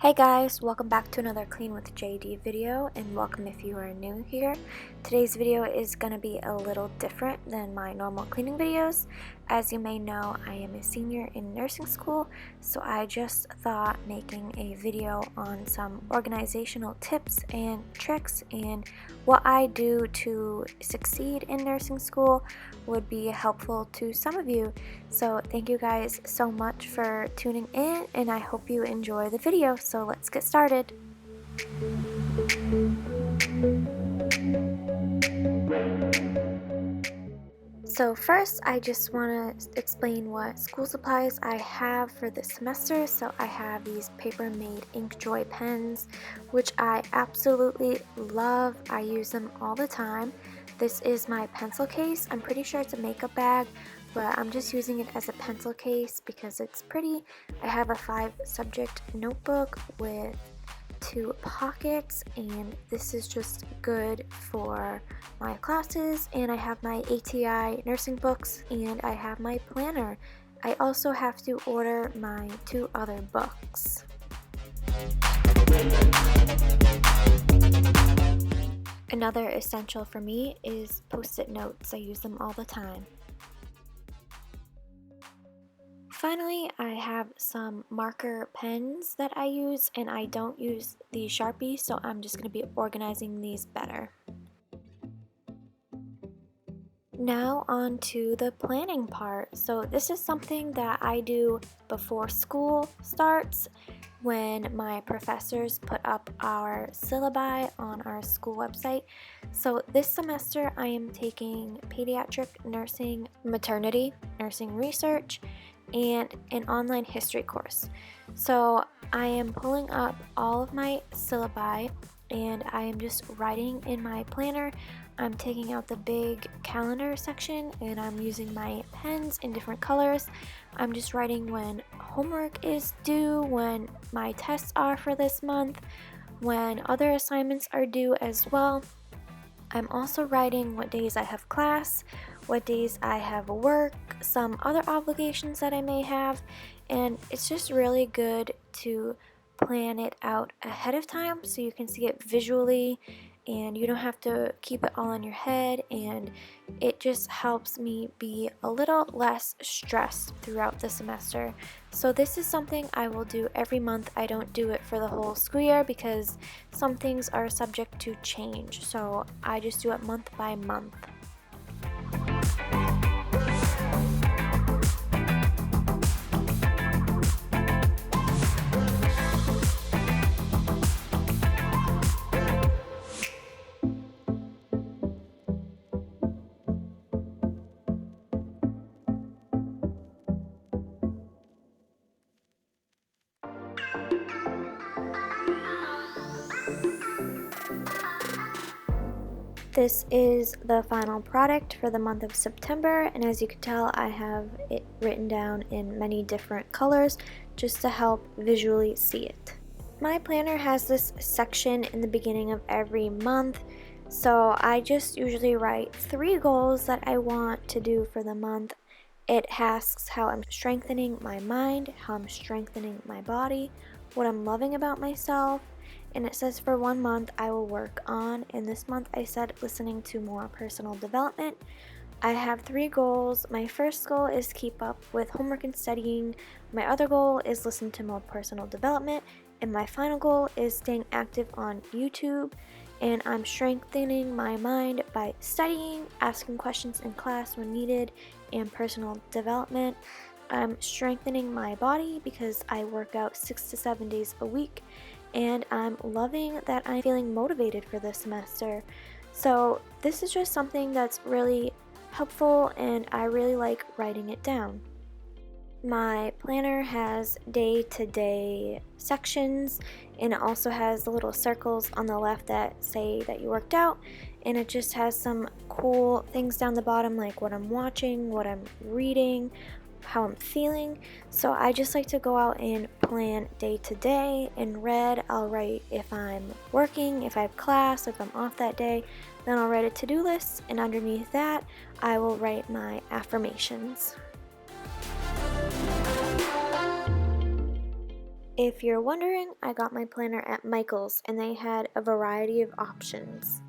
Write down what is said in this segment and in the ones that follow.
Hey guys, welcome back to another Clean with JD video, and welcome if you are new here. Today's video is going to be a little different than my normal cleaning videos. As you may know, I am a senior in nursing school, so I just thought making a video on some organizational tips and tricks and what I do to succeed in nursing school would be helpful to some of you. So thank you guys so much for tuning in, and I hope you enjoy the video. So let's get started. So first, I just want to explain what school supplies I have for this semester. So I have these Paper-Made InkJoy pens, which I absolutely love. I use them all the time. This is my pencil case. I'm pretty sure it's a makeup bag, but I'm just using it as a pencil case because it's pretty. I have a 5-subject notebook with 2 pockets, and this is just good for my classes. And I have my ATI nursing books, and I have my planner. I also have to order my 2 other books. Another essential for me is Post-it notes. I use them all the time. Finally, I have some marker pens that I use, and I don't use the Sharpie, so I'm just going to be organizing these better. Now on to the planning part. So this is something that I do before school starts, when my professors put up our syllabi on our school website. So this semester I am taking pediatric nursing, maternity, nursing research, and an online history course. So I am pulling up all of my syllabi, and I am just writing in my planner. I'm taking out the big calendar section, and I'm using my pens in different colors. I'm just writing when homework is due, when my tests are for this month, when other assignments are due as well. I'm also writing what days I have class, what days I have work, some other obligations that I may have, and it's just really good to plan it out ahead of time so you can see it visually and you don't have to keep it all in your head, and it just helps me be a little less stressed throughout the semester. So this is something I will do every month. I don't do it for the whole school year because some things are subject to change, so I just do it month by month. This is the final product for the month of September, and as you can tell, I have it written down in many different colors just to help visually see it. My planner has this section in the beginning of every month, so I just usually write 3 goals that I want to do for the month. It asks how I'm strengthening my mind, how I'm strengthening my body, what I'm loving about myself, and it says for 1 month I will work on, and this month I said listening to more personal development. I have 3 goals. My first goal is keep up with homework and studying. My other goal is listen to more personal development, and my final goal is staying active on YouTube. And I'm strengthening my mind by studying, asking questions in class when needed, and personal development. I'm strengthening my body because I work out 6 to 7 days a week, and I'm loving that I'm feeling motivated for this semester. So this is just something that's really helpful, and I really like writing it down. My planner has day-to-day sections, and it also has the little circles on the left that say that you worked out, and it just has some cool things down the bottom like what I'm watching, what I'm reading, how I'm feeling. So I just like to go out and plan day to day. In red, I'll write if I'm working, if I have class, if I'm off that day. Then I'll write a to-do list, and underneath that I will write my affirmations. If you're wondering, I got my planner at Michael's and they had a variety of options.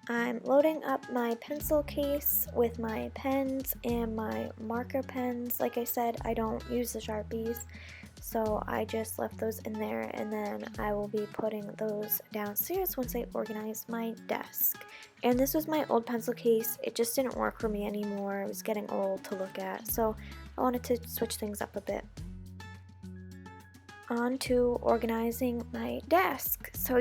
I'm loading up my pencil case with my pens and my marker pens. Like I said, I don't use the Sharpies, so I just left those in there, and then I will be putting those downstairs once I organize my desk. And this was my old pencil case. It just didn't work for me anymore. It was getting old to look at, so I wanted to switch things up a bit. On to organizing my desk. So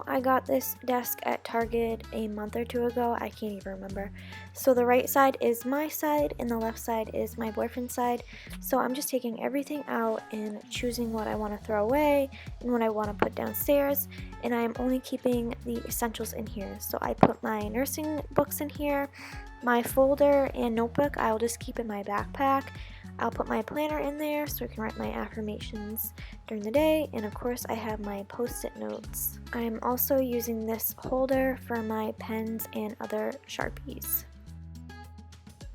I got this desk at Target a month or two ago. I can't even remember. So the right side is my side and the left side is my boyfriend's side. So I'm just taking everything out and choosing what I want to throw away and what I want to put downstairs, and I'm only keeping the essentials in here. So I put my nursing books in here. My folder and notebook I'll just keep in my backpack. I'll put my planner in there so I can write my affirmations during the day, and of course I have my post-it notes. I'm also using this holder for my pens and other Sharpies.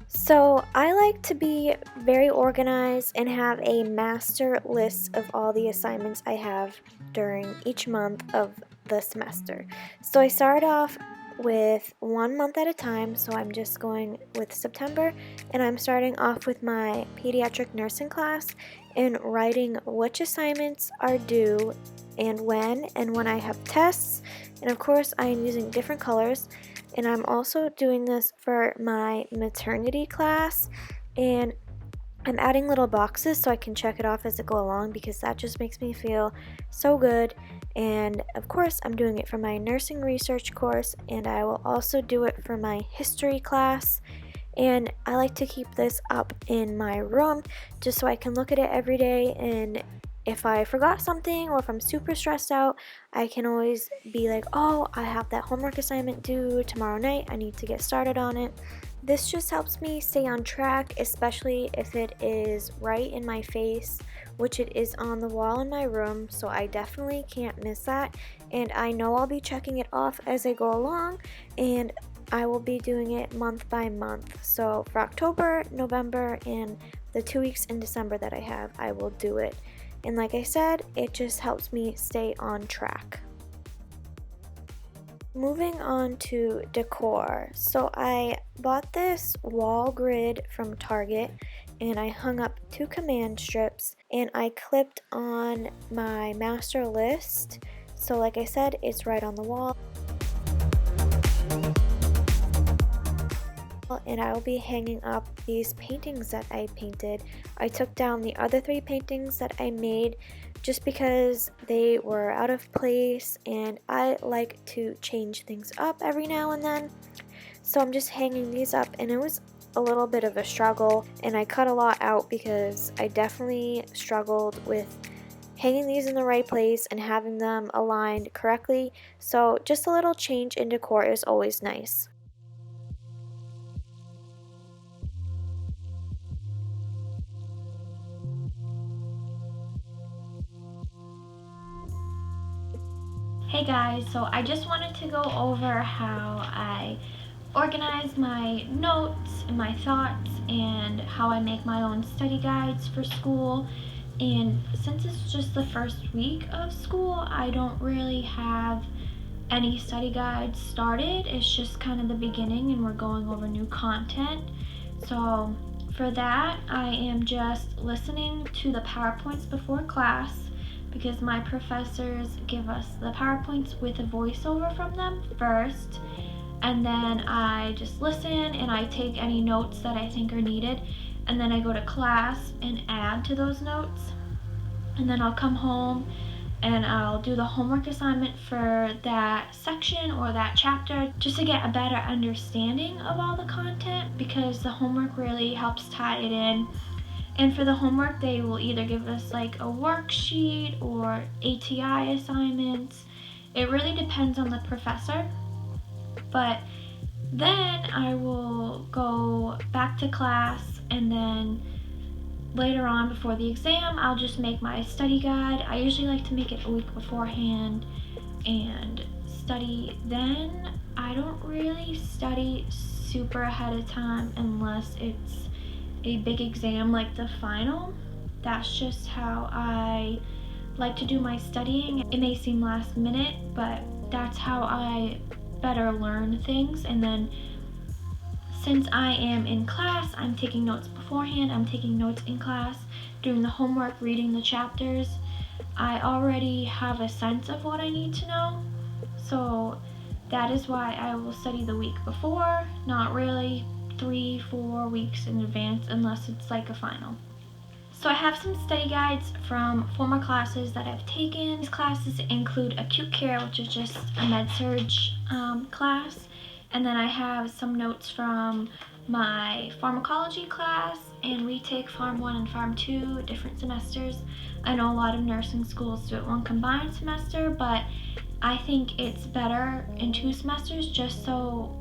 So I like to be very organized and have a master list of all the assignments I have during each month of the semester. So I start off with 1 month at a time, so I'm just going with September, and I'm starting off with my pediatric nursing class and writing which assignments are due and when I have tests, and of course I am using different colors. And I'm also doing this for my maternity class, and I'm adding little boxes so I can check it off as I go along, because that just makes me feel so good. And of course I'm doing it for my nursing research course, and I will also do it for my history class. And I like to keep this up in my room just so I can look at it every day, and if I forgot something or if I'm super stressed out, I can always be like, oh, I have that homework assignment due tomorrow night, I need to get started on it. This just helps me stay on track, especially if it is right in my face, which it is on the wall in my room, so I definitely can't miss that. And I know I'll be checking it off as I go along, and I will be doing it month by month. So for October, November, and the 2 weeks in December that I have, I will do it. And like I said, it just helps me stay on track. Moving on to decor. So I bought this wall grid from Target, and I hung up 2 command strips, and I clipped on my master list. So like I said, it's right on the wall. And I will be hanging up these paintings that I painted. I took down the other 3 paintings that I made just because they were out of place, and I like to change things up every now and then. So I'm just hanging these up, and it was a little bit of a struggle, and I cut a lot out because I definitely struggled with hanging these in the right place and having them aligned correctly. So just a little change in decor is always nice. Hey guys, so I just wanted to go over how I organize my notes and my thoughts and how I make my own study guides for school. And since it's just the first week of school, I don't really have any study guides started. It's just kind of the beginning and we're going over new content. So for that, I am just listening to the PowerPoints before class, because my professors give us the PowerPoints with a voiceover from them first, and then I just listen and I take any notes that I think are needed, and then I go to class and add to those notes, and then I'll come home and I'll do the homework assignment for that section or that chapter, just to get a better understanding of all the content, because the homework really helps tie it in. And for the homework, they will either give us like a worksheet or ATI assignments. It really depends on the professor. But then I will go back to class, and then later on before the exam, I'll just make my study guide. I usually like to make it a week beforehand and study then. I don't really study super ahead of time unless it's a big exam like the final. That's just how I like to do my studying. It may seem last minute, but that's how I better learn things. And then since I am in class, I'm taking notes beforehand, I'm taking notes in class, doing the homework, reading the chapters. I already have a sense of what I need to know, so that is why I will study the week before, not really 3-4 weeks in advance unless it's like a final. So I have some study guides from former classes that I've taken. These classes include acute care, which is just a med-surg class, and then I have some notes from my pharmacology class, and we take Pharm 1 and Pharm 2 different semesters. I know a lot of nursing schools do it one combined semester, but I think it's better in 2 semesters just so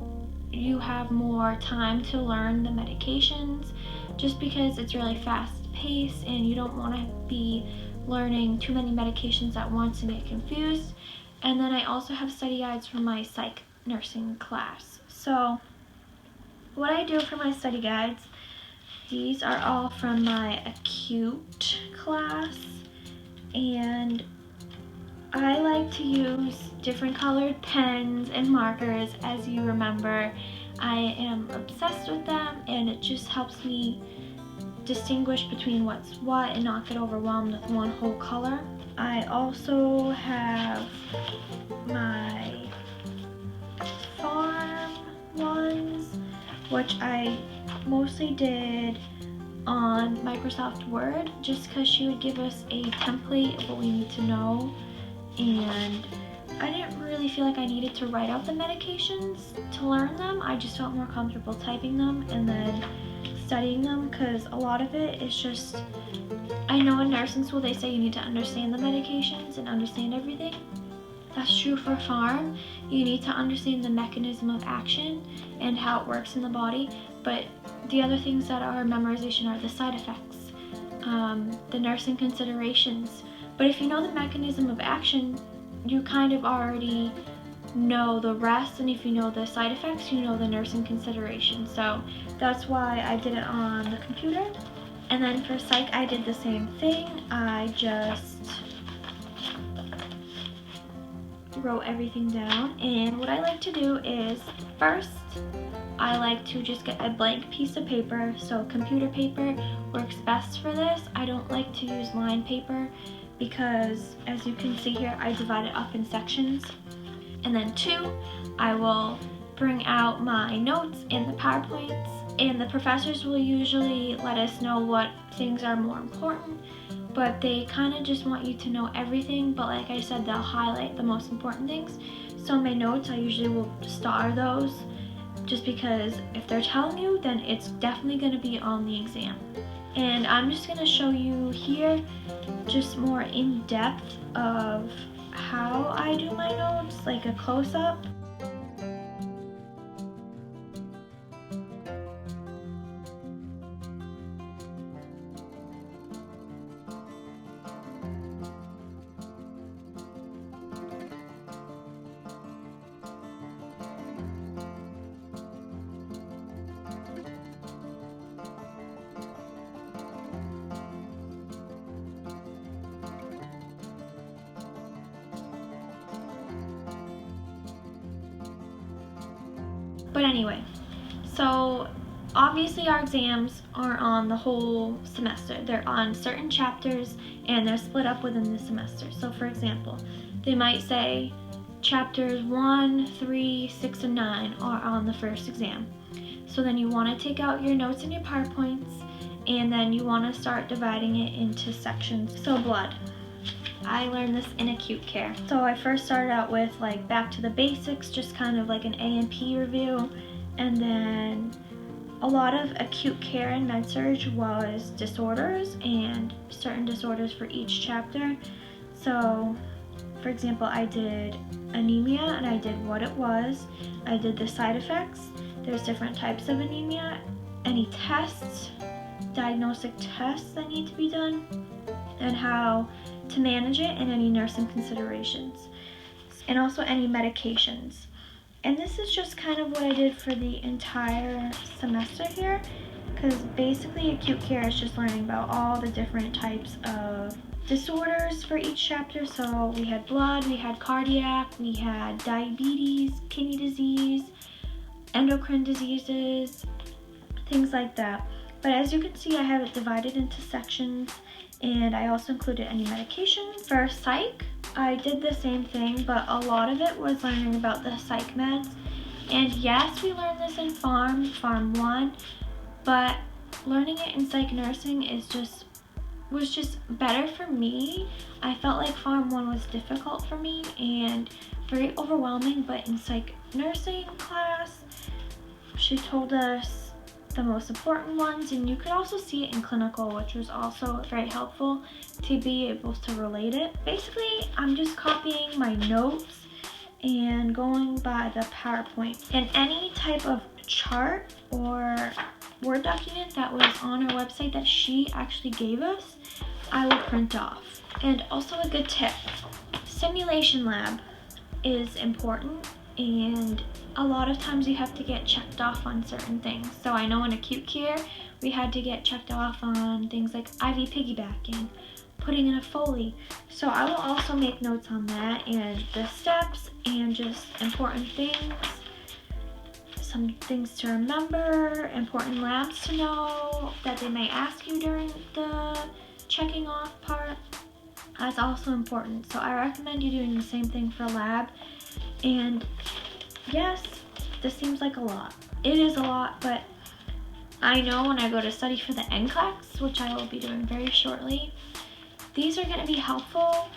you have more time to learn the medications, just because it's really fast paced and you don't want to be learning too many medications at once and get confused. And then I also have study guides for my psych nursing class. So what I do for my study guides, these are all from my acute class, and I like to use different colored pens and markers. As you remember, I am obsessed with them, and it just helps me distinguish between what's what and not get overwhelmed with one whole color. I also have my farm ones, which I mostly did on Microsoft Word, just because she would give us a template of what we need to know, and I didn't really feel like I needed to write out the medications to learn them. I just felt more comfortable typing them and then studying them, because a lot of it is just, I know in nursing school they say you need to understand the medications and understand everything. That's true for pharm. You need to understand the mechanism of action and how it works in the body, but the other things that are memorization are the side effects, the nursing considerations. But if you know the mechanism of action, you kind of already know the rest, and if you know the side effects, you know the nursing considerations. So that's why I did it on the computer. And then for psych, I did the same thing. I just wrote everything down, and what I like to do is first I like to just get a blank piece of paper. So computer paper works best for this. I don't like to use line paper because, as you can see here, I divide it up in sections. And then 2, I will bring out my notes and the PowerPoints, and the professors will usually let us know what things are more important, but they kind of just want you to know everything, but like I said, they'll highlight the most important things. So my notes, I usually will star those, just because if they're telling you, then it's definitely going to be on the exam. And I'm just going to show you here just more in depth of how I do my notes, like a close-up. But anyway, so obviously our exams are on the whole semester. They're on certain chapters and they're split up within the semester. So for example, they might say chapters 1, 3, 6, and 9 are on the first exam. So then you want to take out your notes and your PowerPoints, and then you want to start dividing it into sections. So blood. I learned this in acute care. So I first started out with like back to the basics, just kind of like an A&P review, and then a lot of acute care and med-surg was disorders and certain disorders for each chapter. So for example, I did anemia and I did what it was. I did the side effects. There's different types of anemia, any tests, diagnostic tests that need to be done, and how to manage it, and any nursing considerations, and also any medications. And this is just kind of what I did for the entire semester here, because basically acute care is just learning about all the different types of disorders for each chapter. So we had blood, we had cardiac, we had diabetes, kidney disease, endocrine diseases, things like that. But as you can see, I have it divided into sections, and I also included any medication. For psych, I did the same thing, but a lot of it was learning about the psych meds. And yes, we learned this in Pharm 1, but learning it in psych nursing was just better for me. I felt like Pharm 1 was difficult for me and very overwhelming, but in psych nursing class, she told us the most important ones, and you could also see it in clinical, which was also very helpful to be able to relate it. Basically, I'm just copying my notes and going by the PowerPoint, and any type of chart or Word document that was on our website that she actually gave us, I will print off. And also a good tip, simulation lab is important, and a lot of times you have to get checked off on certain things. So I know in acute care, we had to get checked off on things like IV piggybacking, putting in a Foley. So I will also make notes on that and the steps and just important things, some things to remember, important labs to know that they may ask you during the checking off part. That's also important. So I recommend you doing the same thing for lab. And yes, this seems like a lot. It is a lot, but I know when I go to study for the NCLEX, which I will be doing very shortly, these are going to be helpful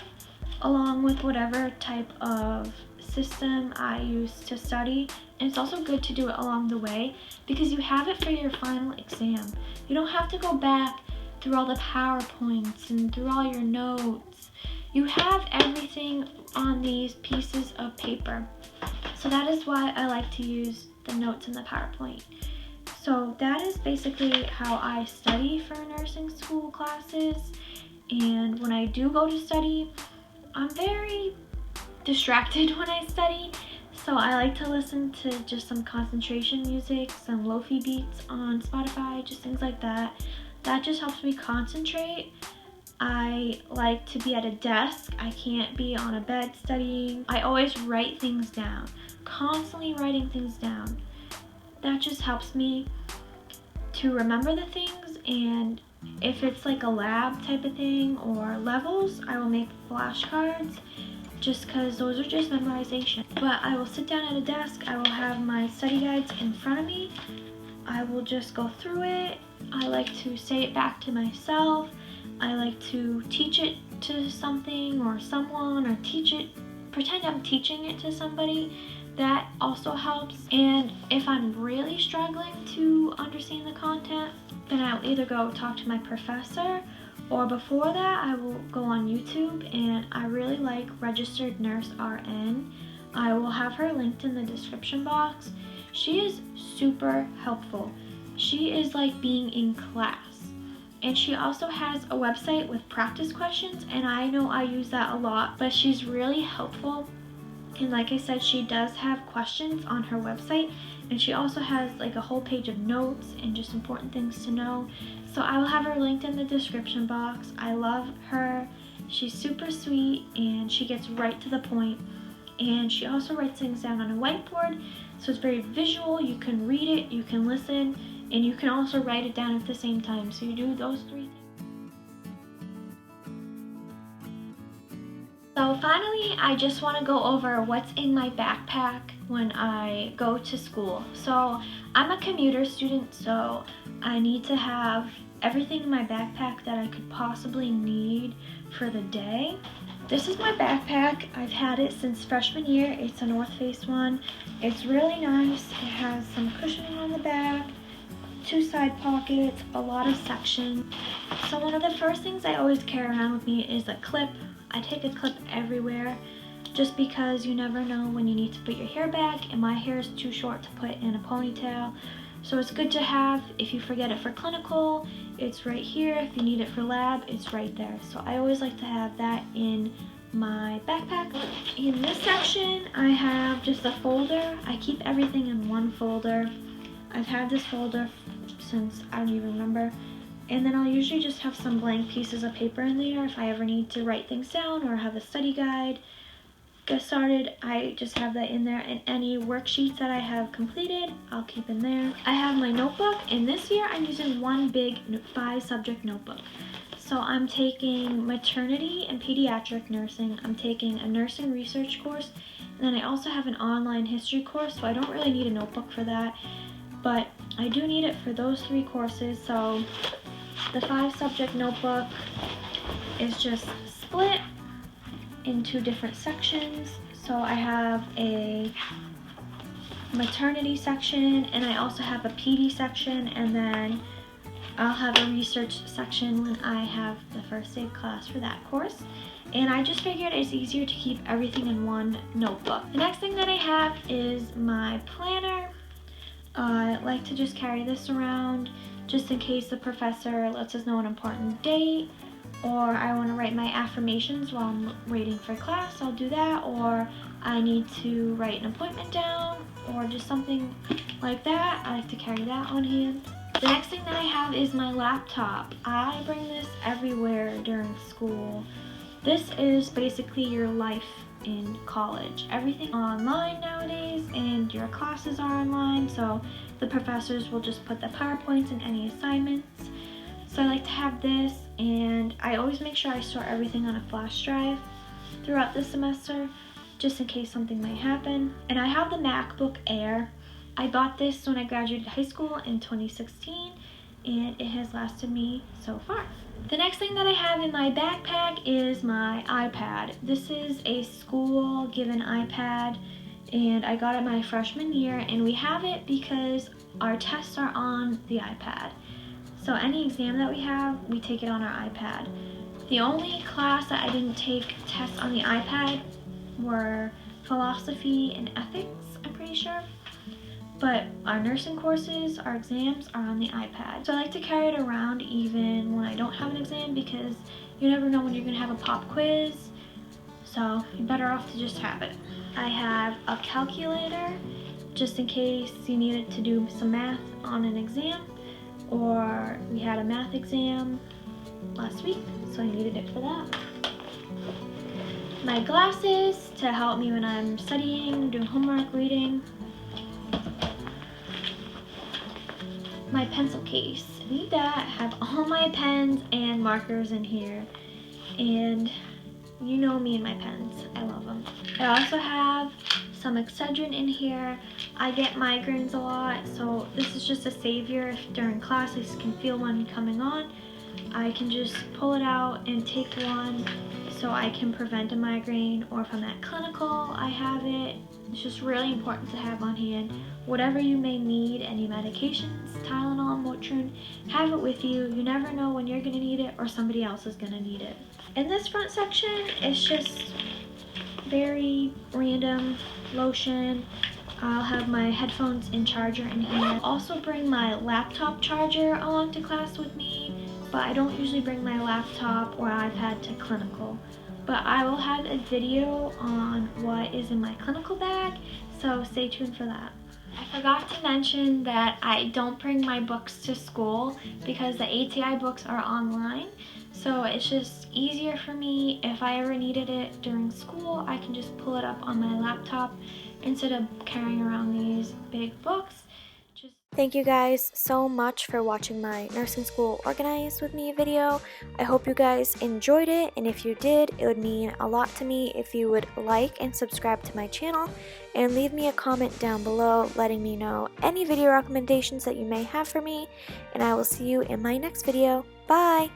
along with whatever type of system I use to study. And it's also good to do it along the way because you have it for your final exam. You don't have to go back through all the PowerPoints and through all your notes. You have everything on these pieces of paper. So that is why I like to use the notes in the PowerPoint. So that is basically how I study for nursing school classes. And when I do go to study, I'm very distracted when I study. So I like to listen to just some concentration music, some lo-fi beats on Spotify, just things like that. That just helps me concentrate. I like to be at a desk. I can't be on a bed studying. I always write things down, constantly writing things down. That just helps me to remember the things, and if it's like a lab type of thing or levels, I will make flashcards just because those are just memorization. But I will sit down at a desk, I will have my study guides in front of me, I will just go through it. I like to say it back to myself. I like to teach it to something or someone, or teach it, pretend I'm teaching it to somebody. That also helps. And if I'm really struggling to understand the content, then I'll either go talk to my professor, or before that I will go on YouTube, and I really like Registered Nurse RN. I will have her linked in the description box. She is super helpful. She is like being in class. And she also has a website with practice questions, and I know I use that a lot, but she's really helpful. And like I said, she does have questions on her website, and she also has like a whole page of notes and just important things to know. So I will have her linked in the description box. I love her. She's super sweet, and she gets right to the point. And she also writes things down on a whiteboard, so it's very visual. You can read it, you can listen, and you can also write it down at the same time. So you do those three things. So finally, I just want to go over what's in my backpack when I go to school. So I'm a commuter student, so I need to have everything in my backpack that I could possibly need for the day. This is my backpack. I've had it since freshman year. It's a North Face one. It's really nice. It has some cushioning on the back, 2 side pockets, a lot of section. So one of the first things I always carry around with me is a clip. I take a clip everywhere just because you never know when you need to put your hair back, and my hair is too short to put in a ponytail. So it's good to have if you forget it for clinical, it's right here. If you need it for lab, it's right there. So I always like to have that in my backpack. In this section, I have just a folder. I keep everything in one folder. I've had this folder since I don't even remember. And then I'll usually just have some blank pieces of paper in there if I ever need to write things down or have a study guide. Get started, I just have that in there, and any worksheets that I have completed, I'll keep in there. I have my notebook, and this year I'm using one big 5-subject notebook. So I'm taking maternity and pediatric nursing, I'm taking a nursing research course, and then I also have an online history course, so I don't really need a notebook for that, but I do need it for those 3 courses. So the 5-subject notebook is just split into different sections. So I have a maternity section, and I also have a PD section, and then I'll have a research section when I have the first aid class for that course. And I just figured it's easier to keep everything in one notebook. The next thing that I have is my planner. I like to just carry this around just in case the professor lets us know an important date, or I want to write my affirmations while I'm waiting for class, I'll do that, or I need to write an appointment down, or just something like that. I like to carry that on hand. The next thing that I have is my laptop. I bring this everywhere during school. This is basically your life in college. Everything online nowadays, and your classes are online, so the professors will just put the PowerPoints and any assignments. So I like to have this, and I always make sure I store everything on a flash drive throughout the semester, just in case something might happen. And I have the MacBook Air. I bought this when I graduated high school in 2016, and it has lasted me so far. The next thing that I have in my backpack is my iPad. This is a school-given iPad, and I got it my freshman year, and we have it because our tests are on the iPad. So any exam that we have, we take it on our iPad. The only class that I didn't take tests on the iPad were philosophy and ethics, I'm pretty sure. But our nursing courses, our exams are on the iPad. So I like to carry it around even when I don't have an exam, because you never know when you're gonna have a pop quiz. So you're better off to just have it. I have a calculator just in case you needed to do some math on an exam, or we had a math exam last week, so I needed it for that. My glasses to help me when I'm studying, doing homework, reading. My pencil case. I need that. I have all my pens and markers in here, and you know me and my pens. I love them. I also have some Excedrin in here. I get migraines a lot, so this is just a savior. If during class I can feel one coming on, I can just pull it out and take one so I can prevent a migraine, or if I'm at clinical, I have it. It's just really important to have on hand. Whatever you may need, any medications, Tylenol, Motrin, have it with you. You never know when you're gonna need it or somebody else is gonna need it. In this front section, it's just very random. Lotion. I'll have my headphones and charger in here. I'll also bring my laptop charger along to class with me, but I don't usually bring my laptop or iPad to clinical. But I will have a video on what is in my clinical bag, so stay tuned for that. I forgot to mention that I don't bring my books to school because the ATI books are online. So it's just easier for me. If I ever needed it during school, I can just pull it up on my laptop instead of carrying around these big books. Thank you guys so much for watching my nursing school organized with me video. I hope you guys enjoyed it, and if you did, it would mean a lot to me if you would like and subscribe to my channel and leave me a comment down below letting me know any video recommendations that you may have for me, and I will see you in my next video. Bye!